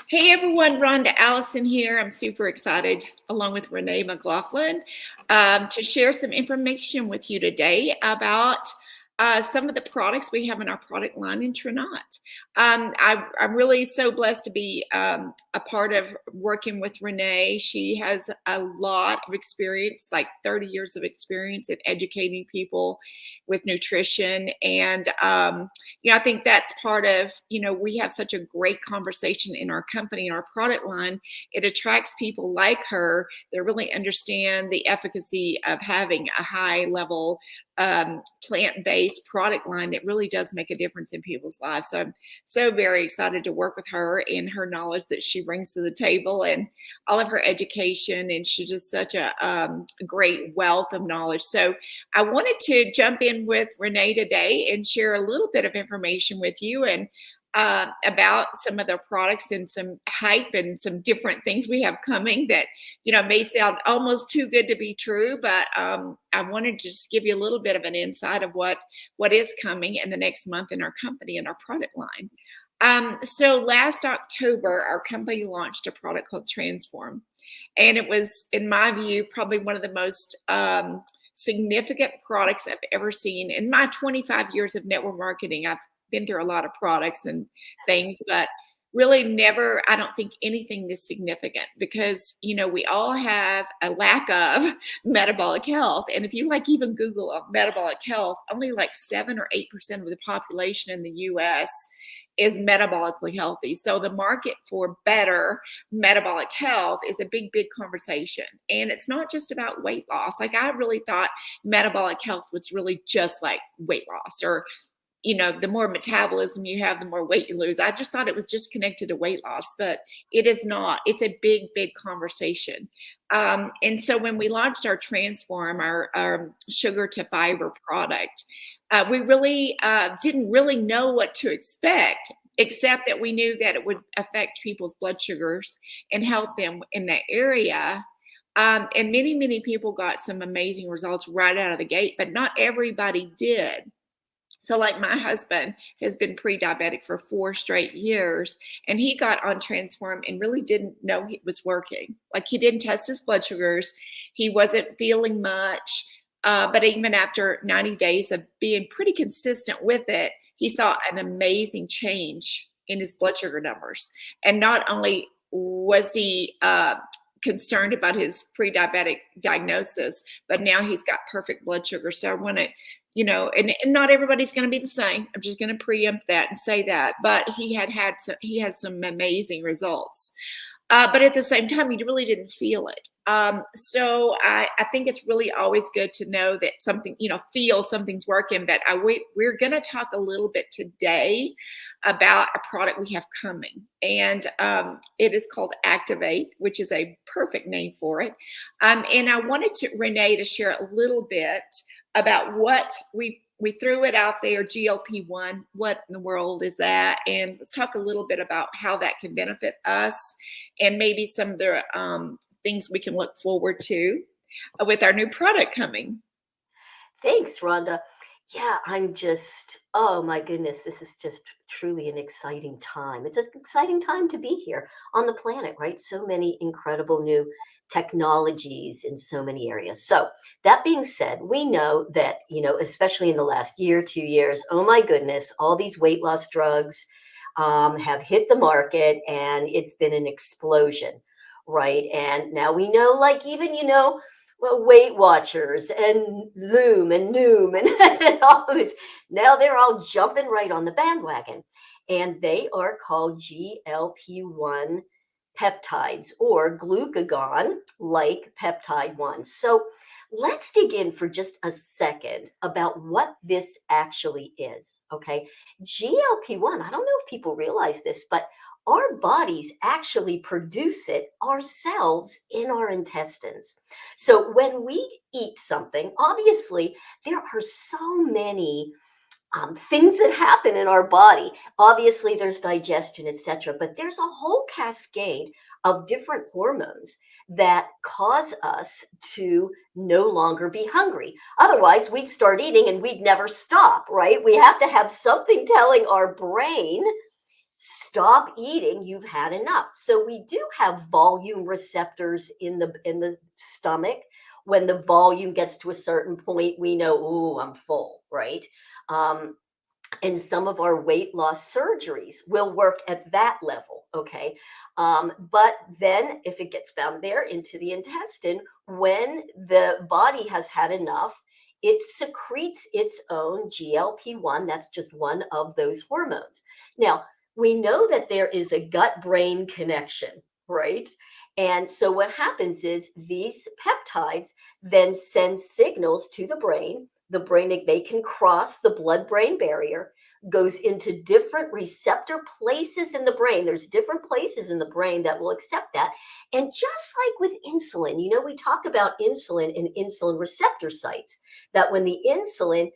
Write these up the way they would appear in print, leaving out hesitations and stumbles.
Hey everyone, Rhonda Allison here. I'm super excited, along with Renee McLaughlin, to share some information with you today about some of the products we have in our product line in Tranont. I'm really so blessed to be a part of working with Renee. She has a lot of experience, like 30 years of experience in educating people with nutrition. And I think that's part of, we have such a great conversation in our company, in our product line. It attracts people like her that really understand the efficacy of having a high level plant-based product line that really does make a difference in people's lives. So I'm so very excited to work with her and her knowledge that she brings to the table and all of her education. And she's just such a great wealth of knowledge. So I wanted to jump in with Renee today and share a little bit of information with you and about some of the products and some hype and some different things we have coming that may sound almost too good to be true, but I wanted to just give you a little bit of an insight of what is coming in the next month in our company and our product line. So last October, our company launched a product called Transform, and it was, in my view, probably one of the most significant products I've ever seen in my 25 years of network marketing. I've been through a lot of products and things, but really never, I don't think, anything this significant, because we all have a lack of metabolic health. And if you even Google metabolic health, only like 7 or 8% of the population in the US is metabolically healthy. So the market for better metabolic health is a big, big conversation. And it's not just about weight loss. I really thought metabolic health was really just like weight loss, or the more metabolism you have, the more weight you lose. I just thought it was just connected to weight loss, but it is not. It's a big, big conversation. And so when we launched our Transform, our sugar to fiber product, we really didn't really know what to expect, except that we knew that it would affect people's blood sugars and help them in that area. And many, many people got some amazing results right out of the gate, but not everybody did. So like my husband has been pre-diabetic for 4 straight years, and he got on Transform and really didn't know it was working. He didn't test his blood sugars. He wasn't feeling much. But even after 90 days of being pretty consistent with it, he saw an amazing change in his blood sugar numbers. And not only was he concerned about his pre-diabetic diagnosis, but now he's got perfect blood sugar. So I want to, and not everybody's going to be the same. I'm just going to preempt that and say that. But he has some amazing results. But at the same time, he really didn't feel it. So I think it's really always good to know that something, feel something's working. But we're going to talk a little bit today about a product we have coming. And it is called Activate, which is a perfect name for it. And I wanted Renee to share a little bit about what we threw it out there, GLP-1, what in the world is that? And let's talk a little bit about how that can benefit us and maybe some of the things we can look forward to with our new product coming. Thanks, Rhonda. Yeah, oh my goodness, this is just truly an exciting time. It's an exciting time to be here on the planet, right? So many incredible new technologies in so many areas. So that being said, we know that, especially in the last year, 2 years, oh my goodness, all these weight loss drugs have hit the market, and it's been an explosion, right? And now we know, even, Weight Watchers and Loom and Noom and all of this. Now they're all jumping right on the bandwagon, and they are called GLP-1 peptides, or glucagon, like peptide 1. So let's dig in for just a second about what this actually is, okay? GLP-1, I don't know if people realize this, but our bodies actually produce it ourselves in our intestines. So when we eat something, obviously there are so many things that happen in our body. Obviously there's digestion, etc., but there's a whole cascade of different hormones that cause us to no longer be hungry. Otherwise, we'd start eating and we'd never stop, right? We have to have something telling our brain, stop eating, you've had enough. So we do have volume receptors in the stomach. When the volume gets to a certain point, we know, oh, I'm full, right? Um, and some of our weight loss surgeries will work at that level. Okay. But then if it gets down there into the intestine, when the body has had enough, it secretes its own GLP-1. That's just one of those hormones. Now, we know that there is a gut brain connection, right? And so what happens is these peptides then send signals to the brain. The brain, they can cross the blood-brain barrier, goes into different receptor places in the brain. There's different places in the brain that will accept that. And just like with insulin, we talk about insulin and insulin receptor sites, that when the insulin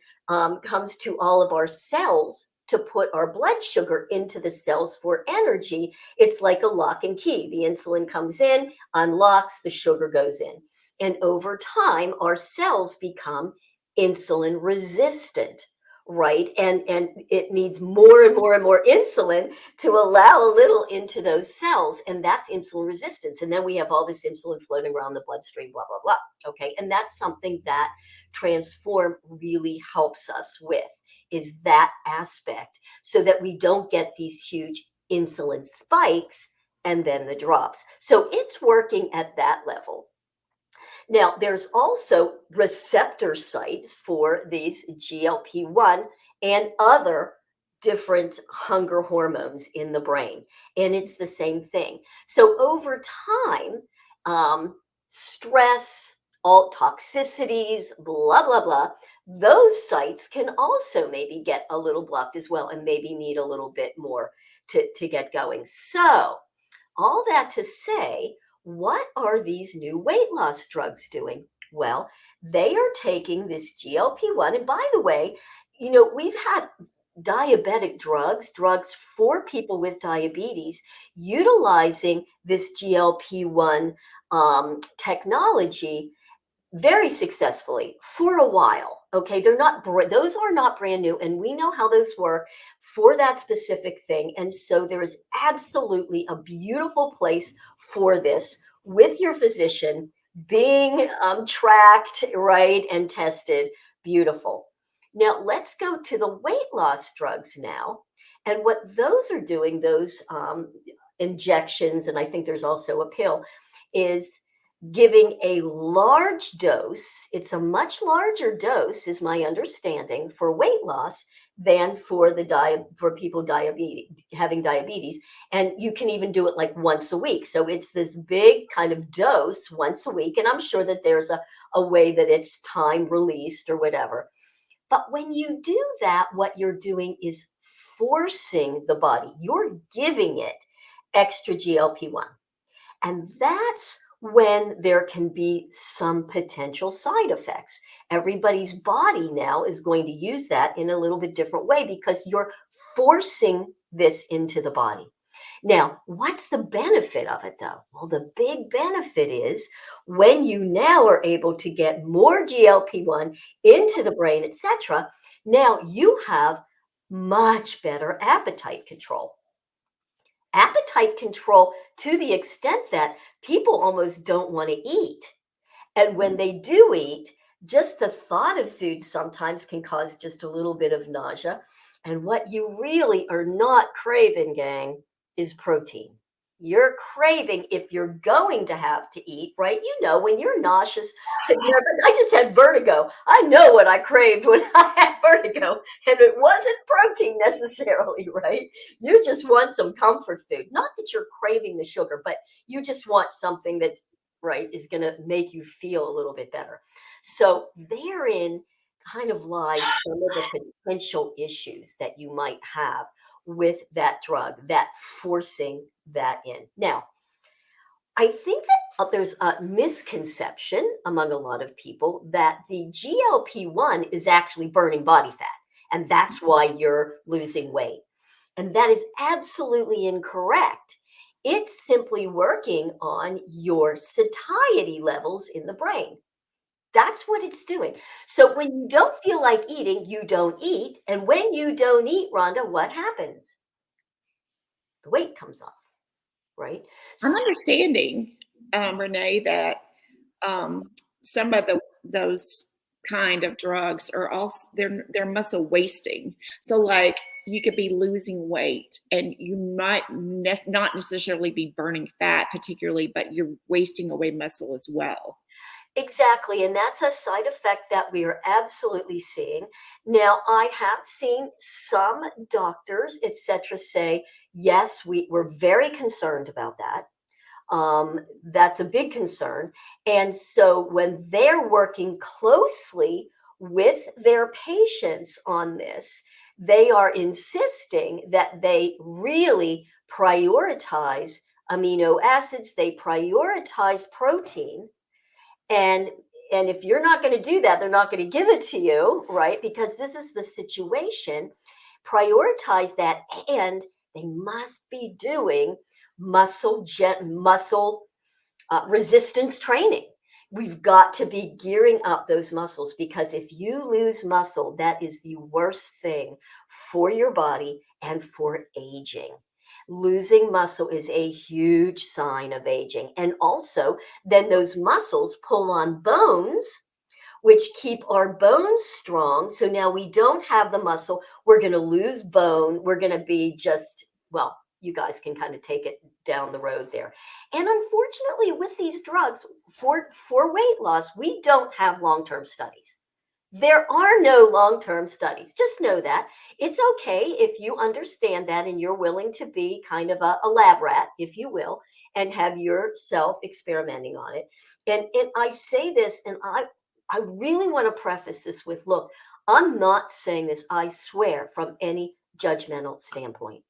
comes to all of our cells to put our blood sugar into the cells for energy, it's like a lock and key. The insulin comes in, unlocks, the sugar goes in. And over time, our cells become insulin resistant, right? And it needs more and more and more insulin to allow a little into those cells. And that's insulin resistance. And then we have all this insulin floating around the bloodstream, blah, blah, blah. Okay. And that's something that Transform really helps us with, is that aspect, so that we don't get these huge insulin spikes and then the drops. So it's working at that level. Now, there's also receptor sites for these GLP-1 and other different hunger hormones in the brain. And it's the same thing. So over time, stress, all toxicities, blah, blah, blah, those sites can also maybe get a little blocked as well, and maybe need a little bit more to get going. So all that to say, what are these new weight loss drugs doing? Well, they are taking this GLP-1. And by the way, we've had diabetic drugs for people with diabetes, utilizing this GLP-1 technology very successfully for a while. Okay, those are not brand new, and we know how those work for that specific thing. And so there is absolutely a beautiful place for this, with your physician being tracked, right, and tested. Beautiful. Now let's go to the weight loss drugs now, and what those are doing. Those injections, and I think there's also a pill, is giving a large dose. It's a much larger dose, is my understanding, for weight loss than for for people having diabetes. And you can even do it like once a week. So it's this big kind of dose once a week. And I'm sure that there's a way that it's time released or whatever. But when you do that, what you're doing is forcing the body. You're giving it extra GLP-1. And that's when there can be some potential side effects. Everybody's body now is going to use that in a little bit different way, because you're forcing this into the body. Now, what's the benefit of it, though? Well, the big benefit is, when you now are able to get more GLP-1 into the brain, etc., now you have much better appetite control. Appetite control to the extent that people almost don't want to eat. And when they do eat, just the thought of food sometimes can cause just a little bit of nausea. And what you really are not craving, gang, is protein. You're craving, if you're going to have to eat, right? When you're nauseous, I just had vertigo. I know what I craved when I had vertigo, and it wasn't protein necessarily, right? You just want some comfort food. Not that you're craving the sugar, but you just want something that's, right, is going to make you feel a little bit better. So therein kind of lies some of the potential issues that you might have with that drug, that forcing that in. Now, I think that there's a misconception among a lot of people that the GLP-1 is actually burning body fat, and that's why you're losing weight. And that is absolutely incorrect. It's simply working on your satiety levels in the brain. That's what it's doing. So when you don't feel like eating, you don't eat. And when you don't eat, Rhonda, what happens? the weight comes off, right? I'm understanding, Renee, that um, some of those kind of drugs are also they're muscle wasting. So like you could be losing weight and you might not necessarily be burning fat particularly, but you're wasting away muscle as well. Exactly, and that's a side effect that we are absolutely seeing. Now, I have seen some doctors, etc., say, yes, we're very concerned about that. That's a big concern. And so when they're working closely with their patients on this, they are insisting that they really prioritize amino acids, they prioritize protein, and if you're not going to do that, they're not going to give it to you, right? Because this is the situation. Prioritize that, and they must be doing muscle resistance training. We've got to be gearing up those muscles, because if you lose muscle, that is the worst thing for your body and for aging. Losing muscle is a huge sign of aging. And also, then those muscles pull on bones, which keep our bones strong. So now we don't have the muscle. We're going to lose bone. We're going to be just, well, you guys can kind of take it down the road there. And unfortunately, with these drugs for weight loss, we don't have long-term studies. There are no long-term studies. Just know that. It's okay if you understand that and you're willing to be kind of a lab rat, if you will, and have yourself experimenting on it. And I say this, and I really want to preface this with, look, I'm not saying this, I swear, from any judgmental standpoint.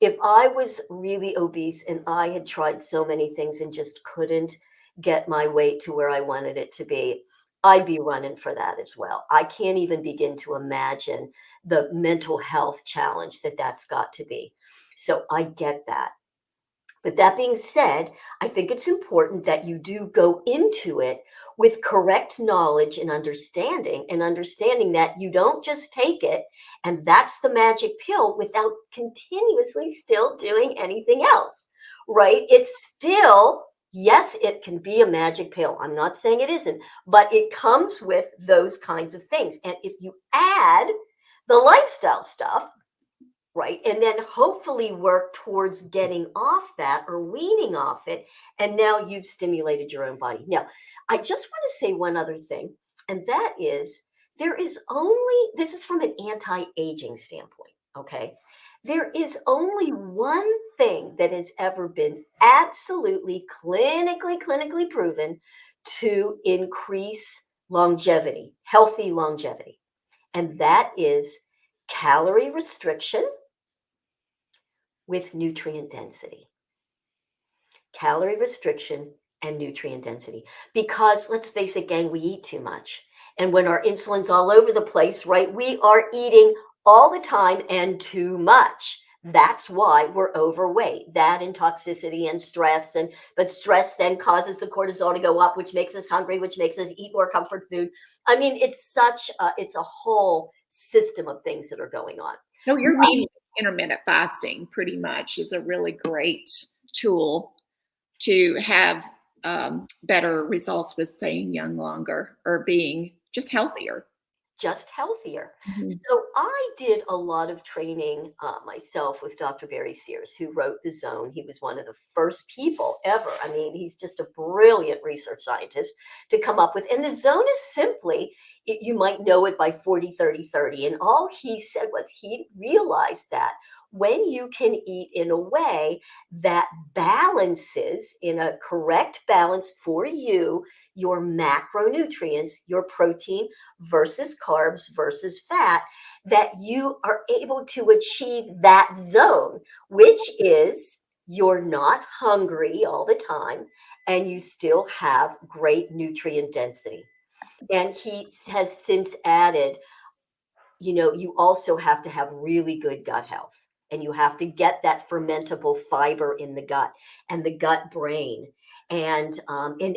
If I was really obese and I had tried so many things and just couldn't get my weight to where I wanted it to be, I'd be running for that as well. I can't even begin to imagine the mental health challenge that that's got to be. So I get that. But that being said, I think it's important that you do go into it with correct knowledge and understanding that you don't just take it and that's the magic pill without continuously still doing anything else, right? It's still, yes, it can be a magic pill. I'm not saying it isn't, but it comes with those kinds of things. And if you add the lifestyle stuff, right, and then hopefully work towards getting off that or weaning off it, and now you've stimulated your own body. Now, I just want to say one other thing, and that is, there is only, this is from an anti-aging standpoint, okay? There is only one thing that has ever been absolutely clinically proven to increase longevity, healthy longevity, and that is calorie restriction with nutrient density. Calorie restriction and nutrient density. Because let's face it, gang, we eat too much. And when our insulin's all over the place, right, we are eating all the time and too much. That's why we're overweight. That and toxicity and stress. But stress then causes the cortisol to go up, which makes us hungry, which makes us eat more comfort food. I mean, it's a whole system of things that are going on. So you're meaning intermittent fasting pretty much is a really great tool to have better results with staying young longer or being just healthier. Just healthier. Mhm. So I did a lot of training myself with Dr. Barry Sears, who wrote The Zone. He was one of the first people ever. I mean, he's just a brilliant research scientist to come up with. And The Zone is simply, you might know it by 40, 30, 30. And all he said was he realized that when you can eat in a way that balances in a correct balance for you, your macronutrients, your protein, versus carbs versus fat, that you are able to achieve that zone, which is you're not hungry all the time and you still have great nutrient density. And he has since added, you also have to have really good gut health. And you have to get that fermentable fiber in the gut and the gut brain, and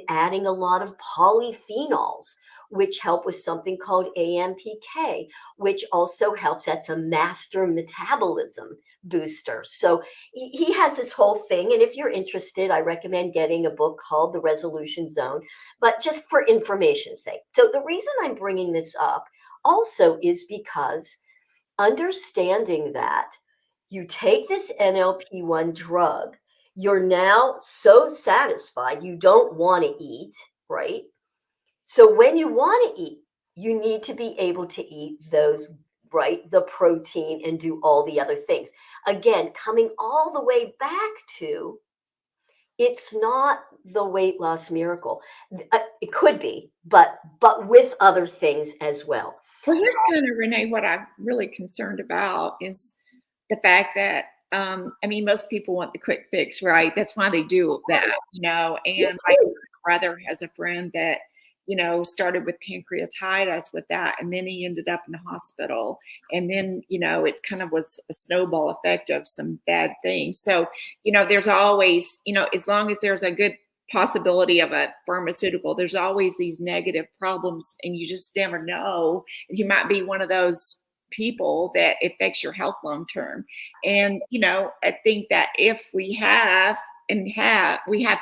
adding a lot of polyphenols, which help with something called AMPK, which also helps. That's a master metabolism booster. So he has this whole thing. And if you're interested, I recommend getting a book called The Resolution Zone, but just for information's sake. So the reason I'm bringing this up also is because understanding that you take this NLP1 drug, you're now so satisfied you don't want to eat, right? So when you want to eat, you need to be able to eat those, right? The protein and do all the other things. Again, coming all the way back to it's not the weight loss miracle. It could be, but with other things as well. Well, here's kind of, Renee, what I'm really concerned about is the fact that, I mean, most people want the quick fix, right? That's why they do that, and my brother has a friend that, started with pancreatitis with that, and then he ended up in the hospital. And then, it kind of was a snowball effect of some bad things. So, there's always, as long as there's a good possibility of a pharmaceutical, there's always these negative problems, and you just never know. You might be one of those people that affects your health long term. And, I think that if we have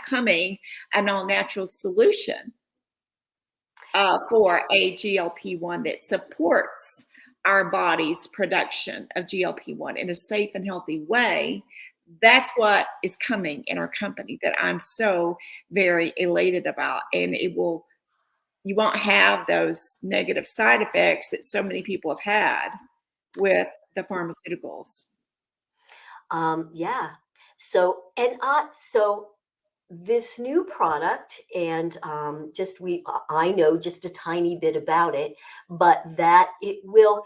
coming an all natural solution for a GLP-1 that supports our body's production of GLP-1 in a safe and healthy way, that's what is coming in our company that I'm so very elated about. And you won't have those negative side effects that so many people have had with the pharmaceuticals. Yeah. So this new product, and I know just a tiny bit about it, but that it will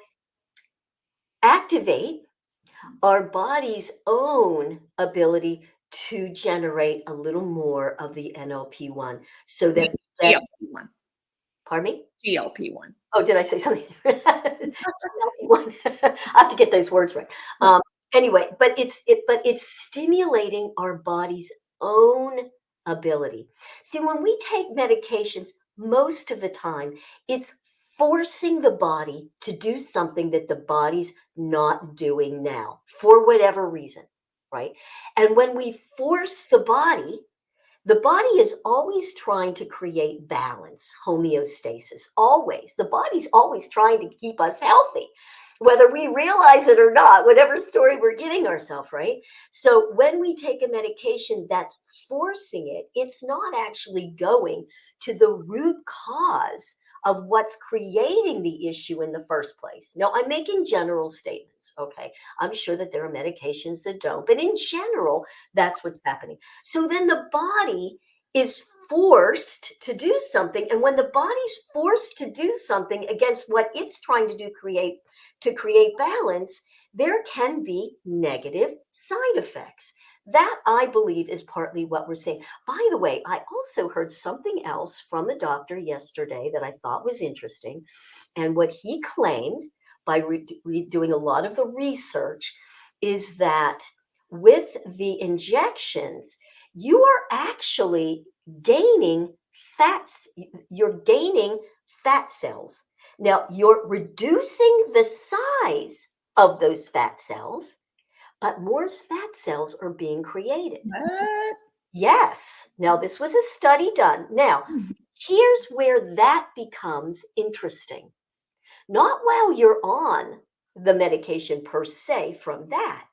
activate our body's own ability to generate a little more of the NLP1 so that GLP-1. Pardon me? GLP-1. Oh, did I say something? GLP-1. I have to get those words right. Anyway, but it's stimulating our body's own ability. See, when we take medications, most of the time, it's forcing the body to do something that the body's not doing now for whatever reason, right? And when we force the body is always trying to create balance, homeostasis, always. The body's always trying to keep us healthy, whether we realize it or not, whatever story we're getting ourselves, right? So when we take a medication that's forcing it, it's not actually going to the root cause of what's creating the issue in the first place. Now, I'm making general statements, okay? I'm sure that there are medications that don't, but in general, that's what's happening. So then the body is forced to do something. And when the body's forced to do something against what it's trying to do, to create balance, there can be negative side effects. That, I believe, is partly what we're seeing. By the way, I also heard something else from a doctor yesterday that I thought was interesting. And what he claimed by doing a lot of the research is that with the injections, you are actually gaining fats. You're gaining fat cells. Now, you're reducing the size of those fat cells, but more fat cells are being created. What? Yes. Now, this was a study done. Now, here's where that becomes interesting. Not while you're on the medication per se from that,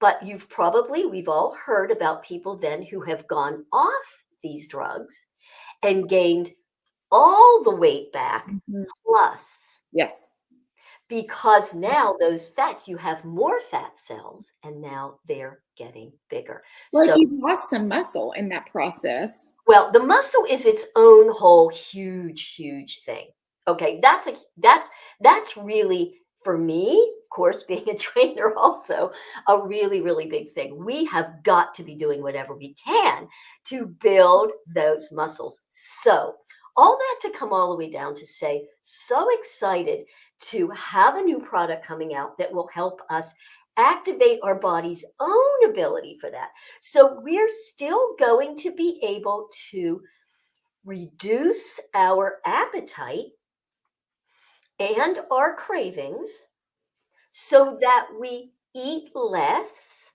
but we've all heard about people then who have gone off these drugs and gained all the weight back plus. Yes. Because now those fats, you have more fat cells, and now they're getting bigger. Well, So you lost some muscle in that process. well, the muscle is its own whole huge, huge thing. Okay, that's really, for me, of course, being a trainer, also a really, really big thing. We have got to be doing whatever we can to build those muscles. So all that to come all the way down to say, so excited to have a new product coming out that will help us activate our body's own ability for that. So we're still going to be able to reduce our appetite and our cravings so that we eat less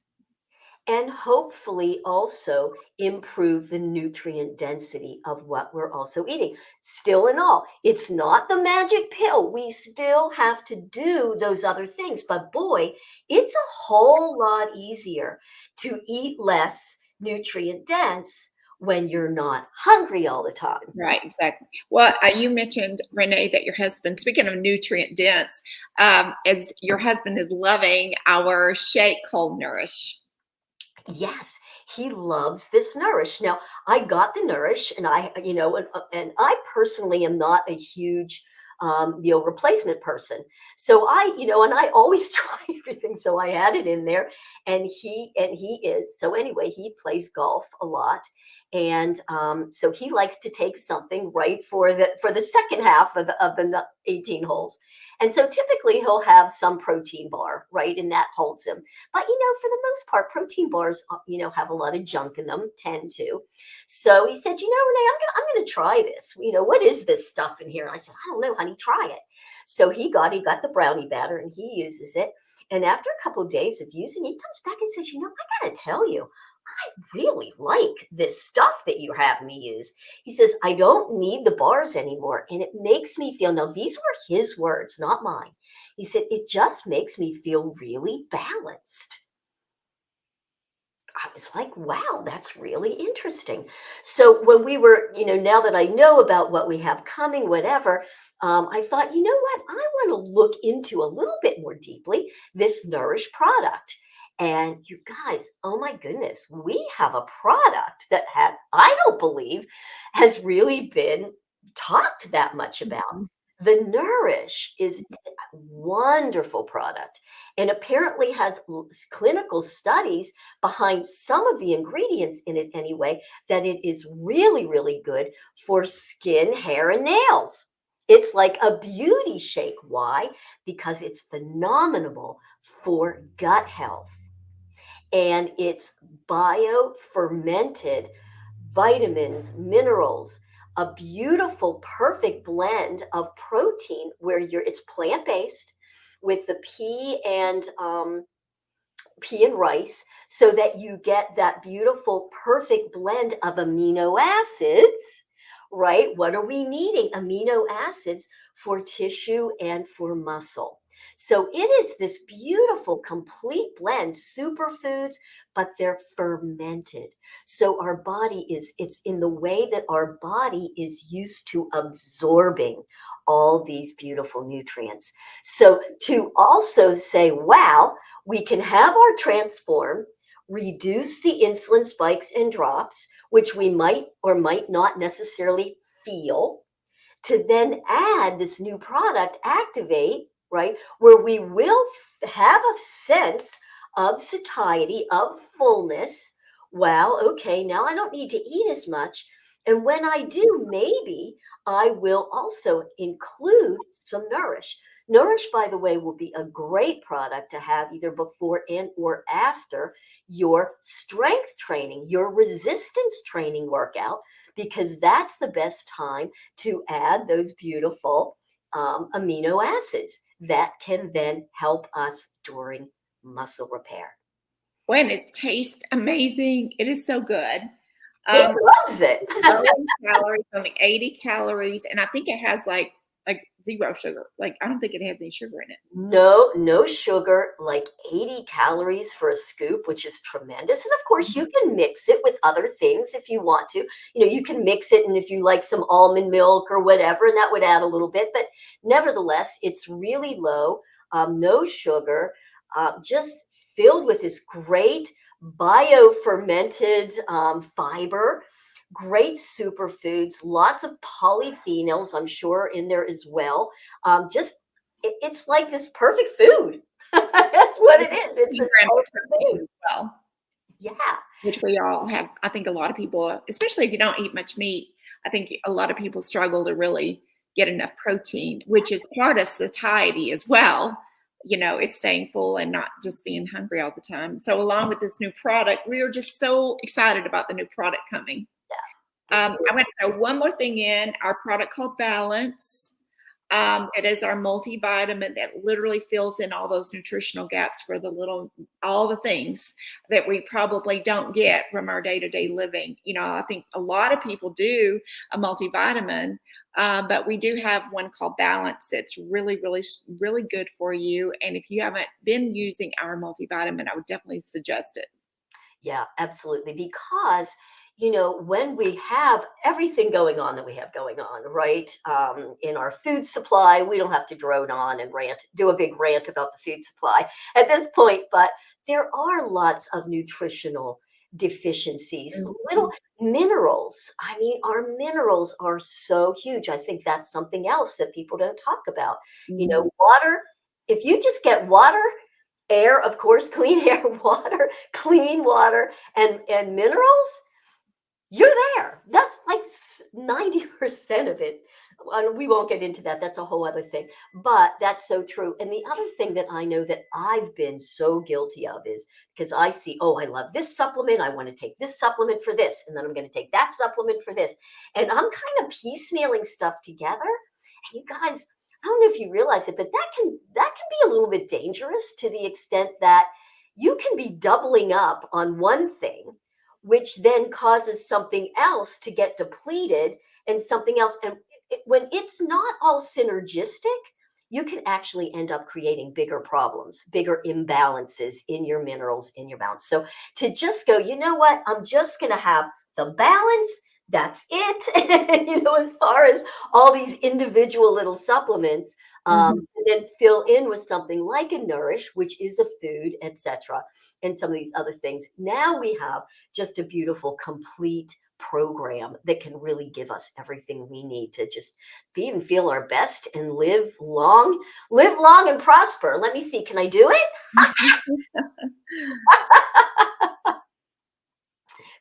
and hopefully also improve the nutrient density of what we're also eating. Still in all, it's not the magic pill. We still have to do those other things. But boy, it's a whole lot easier to eat less nutrient dense when you're not hungry all the time. Right, exactly. Well, you mentioned, Renee, that your husband, speaking of nutrient dense, as your husband is loving our shake called Nourish. Yes, he loves this Nourish. Now, I got the Nourish, and and I personally am not a huge meal replacement person. So and I always try everything. So I added in there, and he is. So anyway, he plays golf a lot, and so he likes to take something right for the second half of the 18 holes. And so typically he'll have some protein bar, right, and that holds him. But for the most part, protein bars, have a lot of junk in them, tend to. So he said, Renee, I'm gonna try this. What is this stuff in here? And I said, I don't know, honey, try it. So he got the brownie batter and he uses it. And after a couple of days of using it, he comes back and says, I gotta tell you, I really like this stuff that you have me use. He says, I don't need the bars anymore. And it makes me feel, now these were his words, not mine. He said, it just makes me feel really balanced. I was like, wow, that's really interesting. So when we were, now that I know about what we have coming, whatever, I thought, you know what? I want to look into a little bit more deeply this Nourish product. And you guys, oh my goodness, we have a product that I don't believe has really been talked that much about. Mhm. The Nourish is a wonderful product and apparently has clinical studies behind some of the ingredients in it anyway, that it is really, really good for skin, hair, and nails. It's like a beauty shake. Why? Because it's phenomenal for gut health. And it's bio fermented vitamins, minerals, a beautiful, perfect blend of protein where it's plant based with the pea and rice, so that you get that beautiful, perfect blend of amino acids, right? What are we needing? Amino acids for tissue and for muscle. So it is this beautiful, complete blend, superfoods, but they're fermented. So it's in the way that our body is used to absorbing all these beautiful nutrients. So to also say, wow, we can have our transform, reduce the insulin spikes and drops, which we might or might not necessarily feel, to then add this new product, Activate, right, where we will have a sense of satiety, of fullness. Well, okay, now I don't need to eat as much. And when I do, maybe I will also include some Nourish. Nourish, by the way, will be a great product to have either before and or after your strength training, your resistance training workout, because that's the best time to add those beautiful amino acids that can then help us during muscle repair. When it tastes amazing, it is so good. He Um, loves it. Low in calories, only 80 calories, and I think it has like zero sugar. Like I don't think it has any sugar in it. No sugar, like 80 calories for a scoop, which is tremendous. And of course, you can mix it with other things if you want to. You can mix it, and if you like some almond milk or whatever, and that would add a little bit. But nevertheless, it's really low, no sugar, just filled with this great bio fermented fiber. Great superfoods, lots of polyphenols, I'm sure, in there as well. Just it's like this perfect food. That's what it is. It's 15 this grams of perfect protein food. as well, Yeah. which we all have. I think a lot of people, especially if you don't eat much meat, I think a lot of people struggle to really get enough protein, which is part of satiety as well. It's staying full and not just being hungry all the time. So, along with this new product, we are just so excited about the new product coming. Yeah. I want to throw one more thing in our product called Balance. It is our multivitamin that literally fills in all those nutritional gaps for all the things that we probably don't get from our day-to-day living. I think a lot of people do a multivitamin, but we do have one called Balance that's really, really, really good for you. And if you haven't been using our multivitamin, I would definitely suggest it. Yeah, absolutely. Because, when we have everything going on that we have going on, right, in our food supply, we don't have to drone on and do a big rant about the food supply at this point, but there are lots of nutritional deficiencies, little Mhm. minerals. I mean, our minerals are so huge. I think that's something else that people don't talk about. Mhm. Water, if you just get water, air, of course, clean air, water, clean water, and minerals, you're there. That's like 90% of it. And we won't get into that. That's a whole other thing. But that's so true. And the other thing that I know that I've been so guilty of is because I see, oh, I love this supplement. I want to take this supplement for this. And then I'm going to take that supplement for this. And I'm kind of piecemealing stuff together. And you guys, I don't know if you realize it, but that can be a little bit dangerous to the extent that you can be doubling up on one thing, which then causes something else to get depleted and something else. And when it's not all synergistic, you can actually end up creating bigger problems, bigger imbalances in your minerals, in your balance. So to just go, you know what, I'm just going to have the balance. That's it. As far as all these individual little supplements, Mhm. and then fill in with something like a Nourish, which is a food, etc., and some of these other things. Now we have just a beautiful, complete program that can really give us everything we need to just be and feel our best and live long and prosper. Let me see. Can I do it?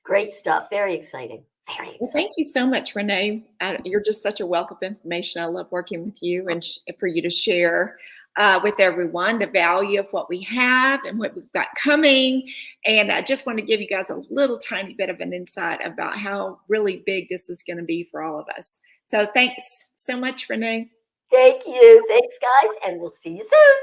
Great stuff. Very exciting. Very Well, exciting. thank you so much, Renee. You're just such a wealth of information. I love working with you and for you to share with everyone the value of what we have and what we've got coming. And I just want to give you guys a little tiny bit of an insight about how really big this is going to be for all of us. So thanks so much, Renee. Thank you. Thanks, guys. And we'll see you soon.